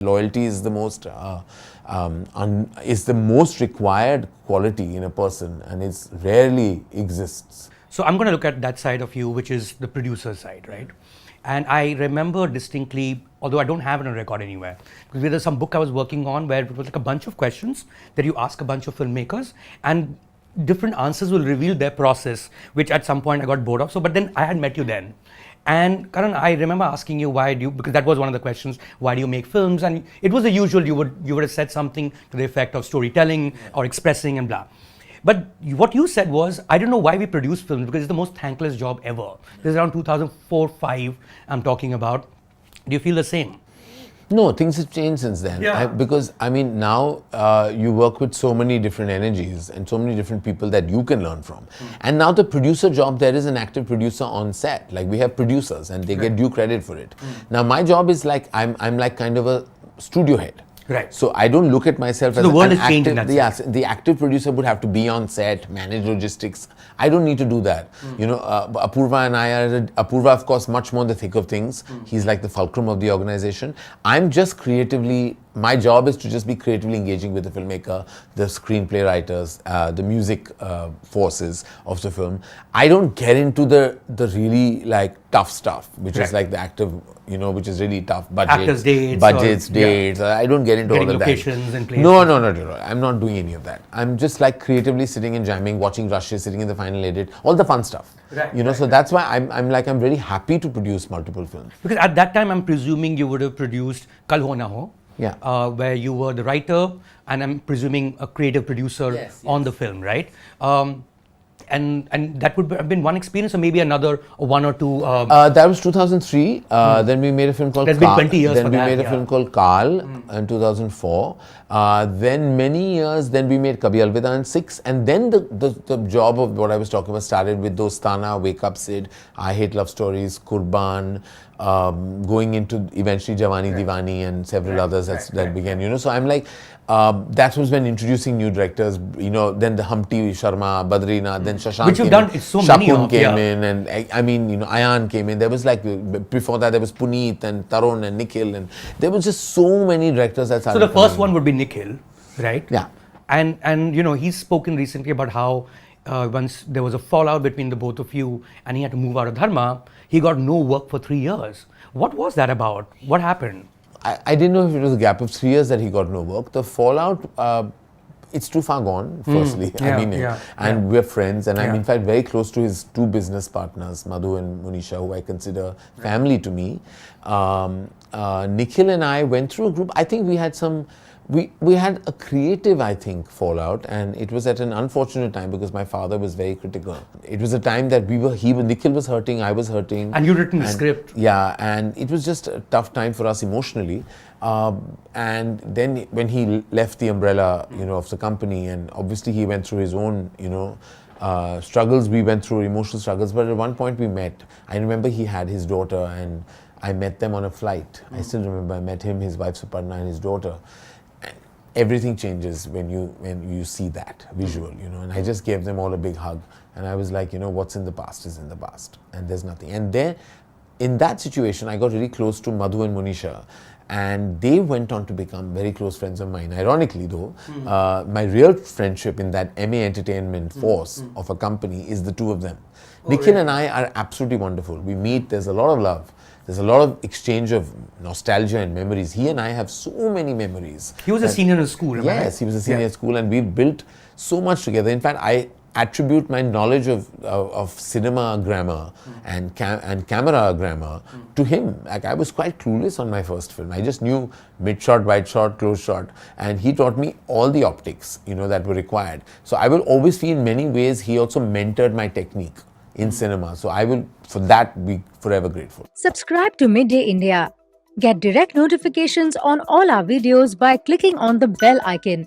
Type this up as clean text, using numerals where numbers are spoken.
Loyalty is the most required quality in a person, and it rarely exists. So I'm going to look at that side of you, which is the producer side, right? And I remember distinctly, although I don't have it on record anywhere, because there was some book I was working on where it was like a bunch of questions that you ask a bunch of filmmakers, and different answers will reveal their process, which at some point I got bored of. So, but then I had met you then. And Karan, I remember asking you because that was one of the questions, why do you make films? And it was the usual, you would have said something to the effect of storytelling or expressing and blah. But what you said was, I don't know why we produce films, because it's the most thankless job ever. This is around 2004-5 I'm talking about. Do you feel the same? No, things have changed since then. Yeah. Because now you work with so many different energies and so many different people that you can learn from. And now the producer job, there is an active producer on set. Like we have producers and they get due credit for it. Now my job is like, I'm like kind of a studio head. Right. So I don't look at myself as the world an is changing. active. The active producer would have to be on set, manage logistics. I don't need to do that. You know, Apurva and I are. Apurva, of course, much more in the thick of things. He's like the fulcrum of the organization. I'm just creatively. My job is to just be creatively engaging with the filmmaker, the screenplay writers, the music forces of the film. I don't get into the really like tough stuff, which is like the active, which is really tough. Actors' dates. Dates. I don't get into all of that. Locations and places. No. I'm not doing any of that. I'm just like creatively sitting and jamming, watching rushes, sitting in the final edit, all the fun stuff. So that's why I'm very happy to produce multiple films. Because at that time, I'm presuming you would have produced Kal Ho Na Ho. Yeah. Where you were the writer and I'm presuming a creative producer on the film, right? And that would have been one experience, or maybe another one or two. That was 2003. Then we made a film called That's been 20 years. Then we made a film called Kaal in 2004. Then many years. Then we made Kabhi Alvida in 6. And then the job of what I was talking about started with Dostana, Wake Up Sid, I Hate Love Stories, Kurban, going into eventually Jawani Diwani and several others that began. So I'm like, that was when introducing new directors. Then the Humpty Sharma, Badrinath, then Shashank. Which you've done so many Shakun of. Came in, and Ayan came in. There was like before that there was Punit and Tarun and Nikhil, and there was just so many directors that started. So the first one would be Nikhil, right? Yeah. And he's spoken recently about how once there was a fallout between the both of you and he had to move out of Dharma, he got no work for 3 years. What was that about? What happened? I didn't know if it was a gap of 3 years that he got no work. The fallout, it's too far gone, firstly. We're friends, and I'm in fact very close to his two business partners, Madhu and Monisha, who I consider family to me. Nikhil and I went through a group. I think we had we had a creative, I think, fallout, and it was at an unfortunate time because my father was very critical. It was a time that Nikhil was hurting, I was hurting. And you'd written the script. Yeah, and it was just a tough time for us emotionally. And then when he left the umbrella, of the company, and obviously he went through his own, struggles, we went through emotional struggles, but at one point we met. I remember he had his daughter, and I met them on a flight. I still remember I met him, his wife Suparna, and his daughter. Everything changes when you see that visual, and I just gave them all a big hug, and I was like, what's in the past is in the past, and there's nothing. And then in that situation, I got really close to Madhu and Monisha, and they went on to become very close friends of mine. Ironically though, my real friendship in that MA Entertainment force of a company is the two of them. Nikhil and I are absolutely wonderful. We meet, there's a lot of love. There's a lot of exchange of nostalgia and memories. He and I have so many memories. He was a senior in school, yes, he was a senior at school, and we built so much together. In fact, I attribute my knowledge of cinema grammar and camera grammar to him. Like, I was quite clueless on my first film. I just knew mid shot, wide shot, close shot, and he taught me all the optics, that were required. So I will always feel in many ways he also mentored my technique in cinema. So I will, for that, be forever grateful. Subscribe to Midday India. Get direct notifications on all our videos by clicking on the bell icon.